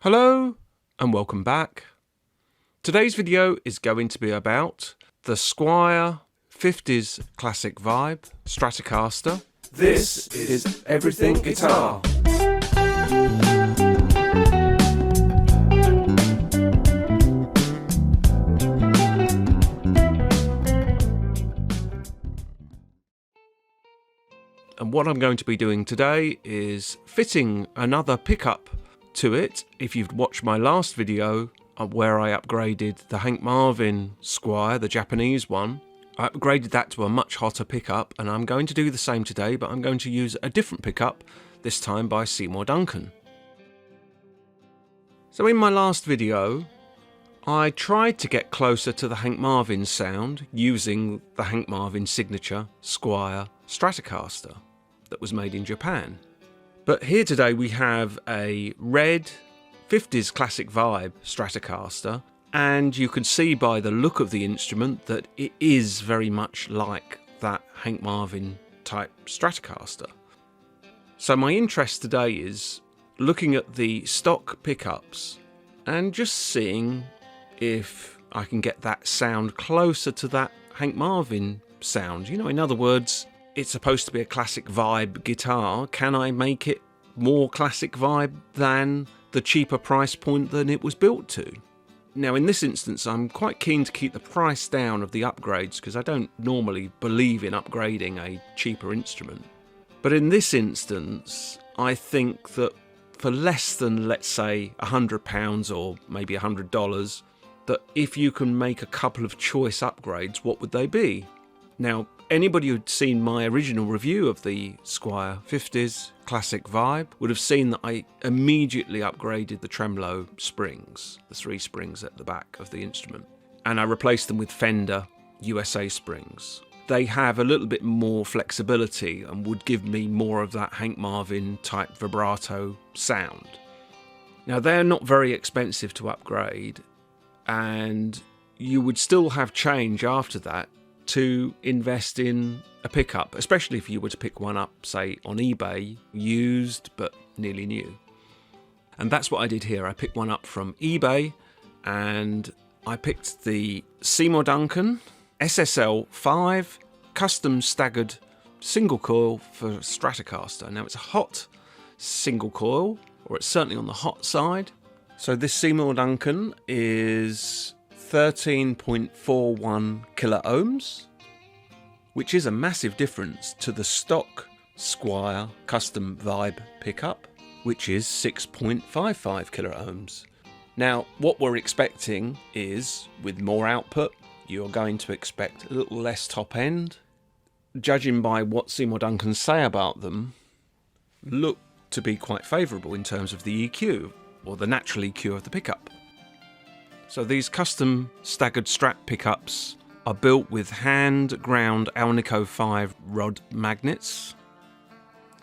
Hello and welcome back. Today's video is going to be about the Squier 50s classic vibe Stratocaster. This is Everything Guitar. And what I'm going to be doing today is fitting another pickup to it. If you've watched my last video where I upgraded the Hank Marvin Squier, the Japanese one, I upgraded that to a much hotter pickup, and I'm going to do the same today, but I'm going to use a different pickup, this time by Seymour Duncan. So in my last video, I tried to get closer to the Hank Marvin sound using the Hank Marvin signature Squier Stratocaster that was made in Japan. But here today we have a red 50s classic vibe Stratocaster, and you can see by the look of the instrument that it is very much like that Hank Marvin type Stratocaster. So my interest today is looking at the stock pickups and just seeing if I can get that sound closer to that Hank Marvin sound. You know, in other words, it's supposed to be a classic vibe guitar. Can I make it more classic vibe than the cheaper price point than it was built to? Now in this instance I'm quite keen to keep the price down of the upgrades because I don't normally believe in upgrading a cheaper instrument. But in this instance I think that for less than, let's say, £100 or maybe $100, that if you can make a couple of choice upgrades, what would they be? Now, anybody who'd seen my original review of the Squier 50s classic vibe would have seen that I immediately upgraded the tremolo springs, the 3 springs at the back of the instrument, and I replaced them with Fender USA springs. They have a little bit more flexibility and would give me more of that Hank Marvin type vibrato sound. Now they're not very expensive to upgrade, and you would still have change after that to invest in a pickup, especially if you were to pick one up, say, on eBay, used but nearly new. And that's what I did here. I picked one up from eBay, and I picked the Seymour Duncan SSL 5 custom staggered single coil for Stratocaster. Now it's a hot single coil, or it's certainly on the hot side. So this Seymour Duncan is 13.41 kilo ohms, which is a massive difference to the stock Squier custom vibe pickup, which is 6.55 kilo ohms. Now, what we're expecting is, with more output, you're going to expect a little less top end. Judging by what Seymour Duncan say about them, look to be quite favourable in terms of the EQ, or the natural EQ of the pickup. So these custom staggered Strat pickups are built with hand ground Alnico 5 rod magnets.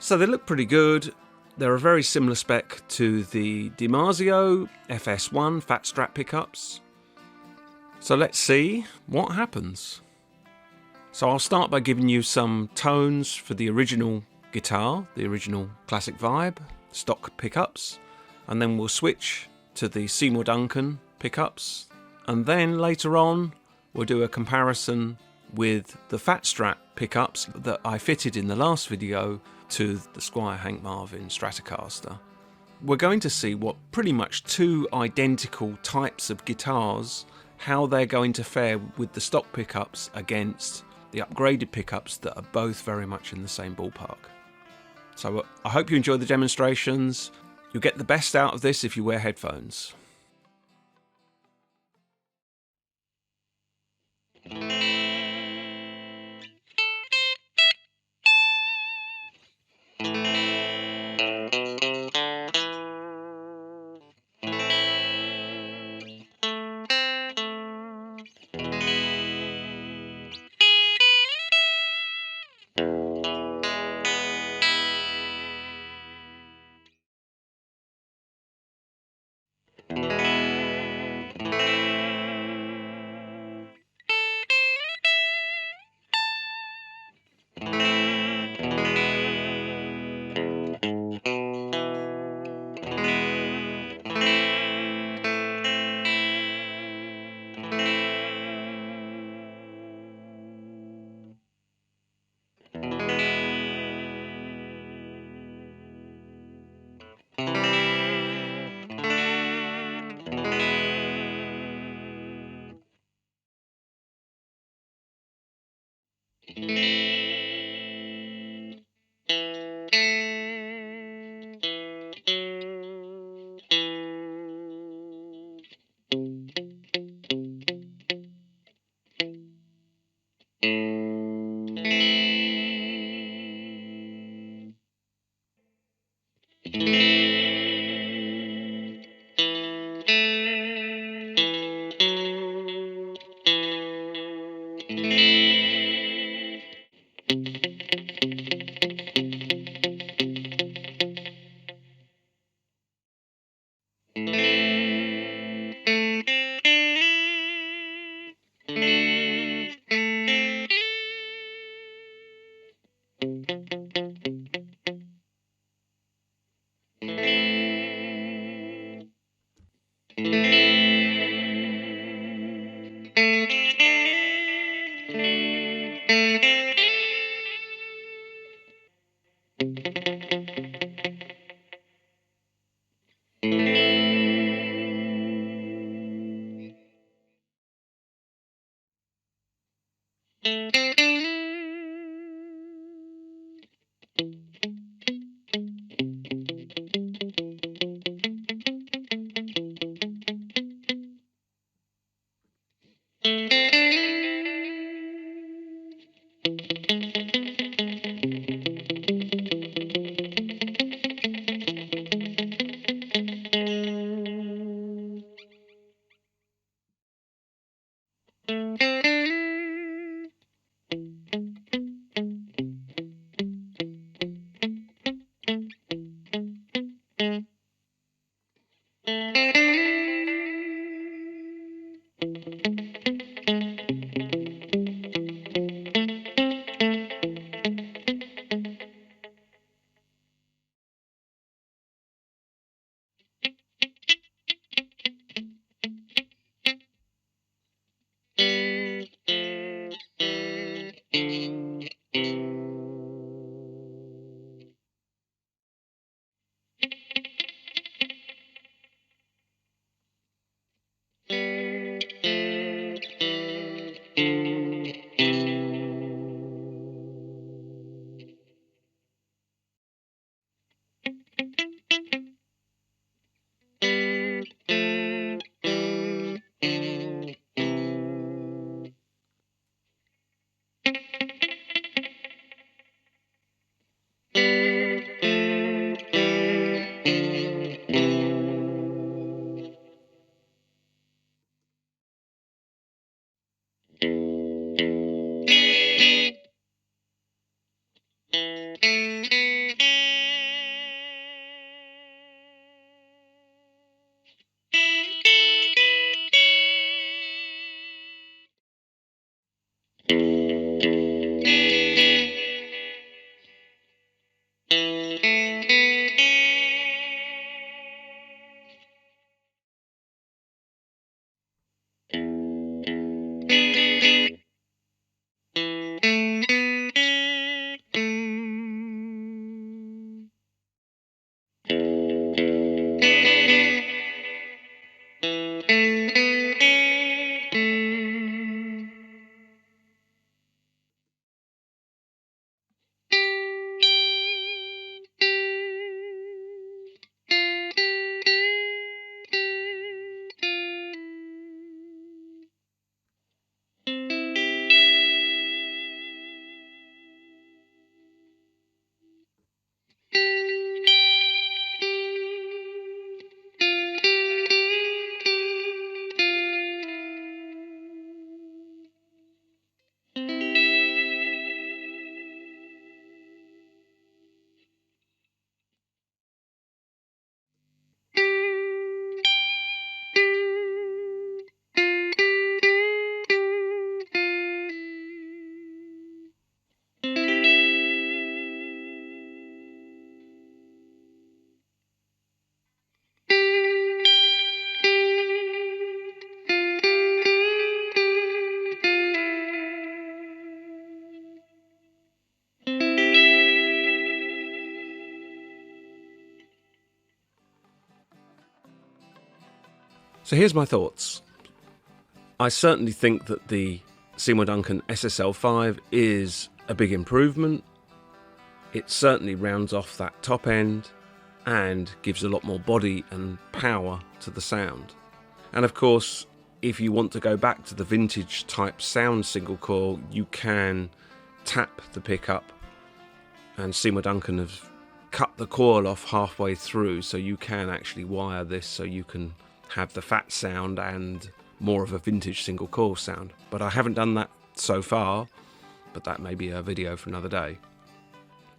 So they look pretty good. They're a very similar spec to the DiMarzio FS1 fat Strat pickups. So let's see what happens. So I'll start by giving you some tones for the original guitar, the original classic vibe, stock pickups, and then we'll switch to the Seymour Duncan pickups, and then later on we'll do a comparison with the Fat Strat pickups that I fitted in the last video to the Squier Hank Marvin Stratocaster. We're going to see what pretty much 2 identical types of guitars, how they're going to fare with the stock pickups against the upgraded pickups that are both very much in the same ballpark. So I hope you enjoy the demonstrations. You'll get the best out of this if you wear headphones. So here's my thoughts. I certainly think that the Seymour Duncan SSL5 is a big improvement. It certainly rounds off that top end and gives a lot more body and power to the sound. And of course, if you want to go back to the vintage type sound single coil, you can tap the pickup, and Seymour Duncan have cut the coil off halfway through, so you can actually wire this so you can have the fat sound and more of a vintage single coil sound. But I haven't done that so far, but that may be a video for another day.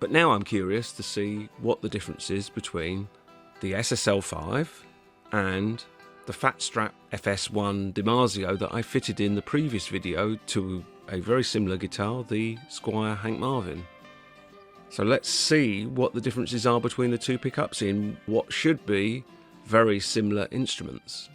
But now I'm curious to see what the difference is between the SSL5 and the Fat Strap FS1 DiMarzio that I fitted in the previous video to a very similar guitar, the Squier Hank Marvin. So let's see what the differences are between the two pickups in what should be very similar instruments.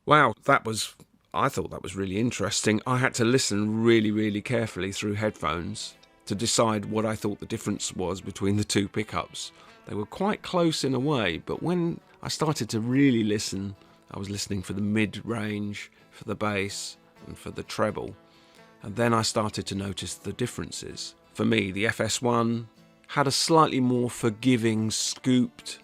Wow, I thought that was really interesting. I had to listen really, really carefully through headphones to decide what I thought the difference was between the two pickups. They were quite close in a way, but when I started to really listen, I was listening for the mid-range, for the bass, and for the treble. And then I started to notice the differences. For me, the FS1 had a slightly more forgiving, scooped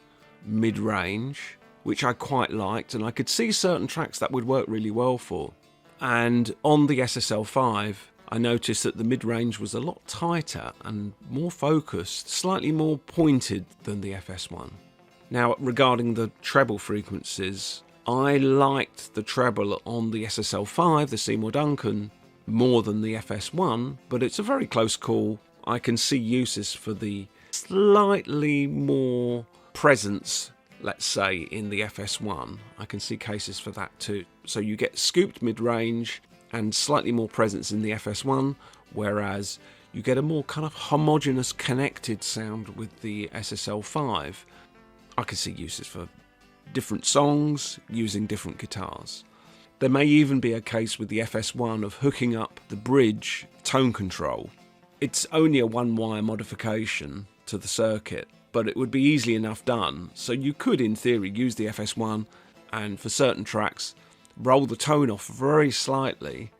mid-range, which I quite liked, and I could see certain tracks that would work really well for. And on the SSL5, I noticed that the mid-range was a lot tighter and more focused, slightly more pointed than the FS1. Now, regarding the treble frequencies, I liked the treble on the SSL5, the Seymour Duncan, more than the FS1, but it's a very close call. I can see uses for the slightly more presence, let's say, in the FS1. I can see cases for that too. So you get scooped mid-range and slightly more presence in the FS1, whereas you get a more kind of homogeneous connected sound with the SSL5. I can see uses for different songs using different guitars. There may even be a case with the FS1 of hooking up the bridge tone control. It's only a one-wire modification to the circuit, but it would be easily enough done. So you could, in theory, use the FS1 and for certain tracks, roll the tone off very slightly.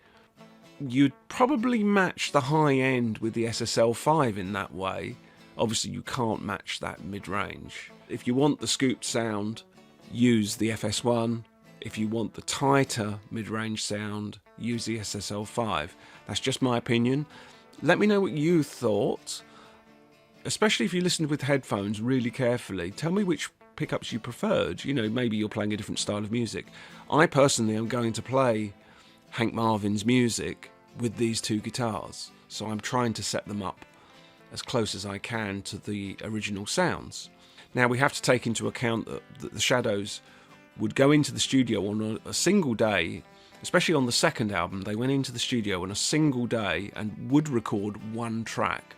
You'd probably match the high end with the SSL5 in that way. Obviously, you can't match that mid-range. If you want the scooped sound, use the FS1. If you want the tighter mid-range sound, use the SSL5. That's just my opinion. Let me know what you thought, especially if you listened with headphones really carefully. Tell me which pickups you preferred. You know, maybe you're playing a different style of music. I personally am going to play Hank Marvin's music with these two guitars, so I'm trying to set them up as close as I can to the original sounds. Now, we have to take into account that the Shadows would go into the studio on a single day Especially on the second album, they went into the studio on a single day and would record one track.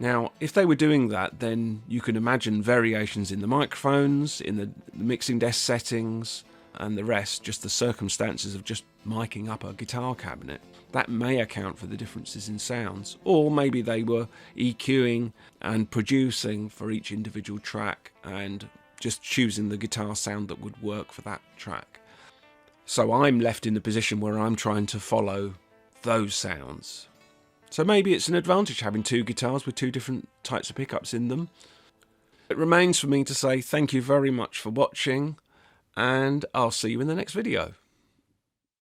Now, if they were doing that, then you can imagine variations in the microphones, in the mixing desk settings, and the rest, just the circumstances of just miking up a guitar cabinet. That may account for the differences in sounds. Or maybe they were EQing and producing for each individual track and just choosing the guitar sound that would work for that track. So I'm left in the position where I'm trying to follow those sounds. So maybe it's an advantage having two guitars with two different types of pickups in them. It remains for me to say thank you very much for watching, and I'll see you in the next video.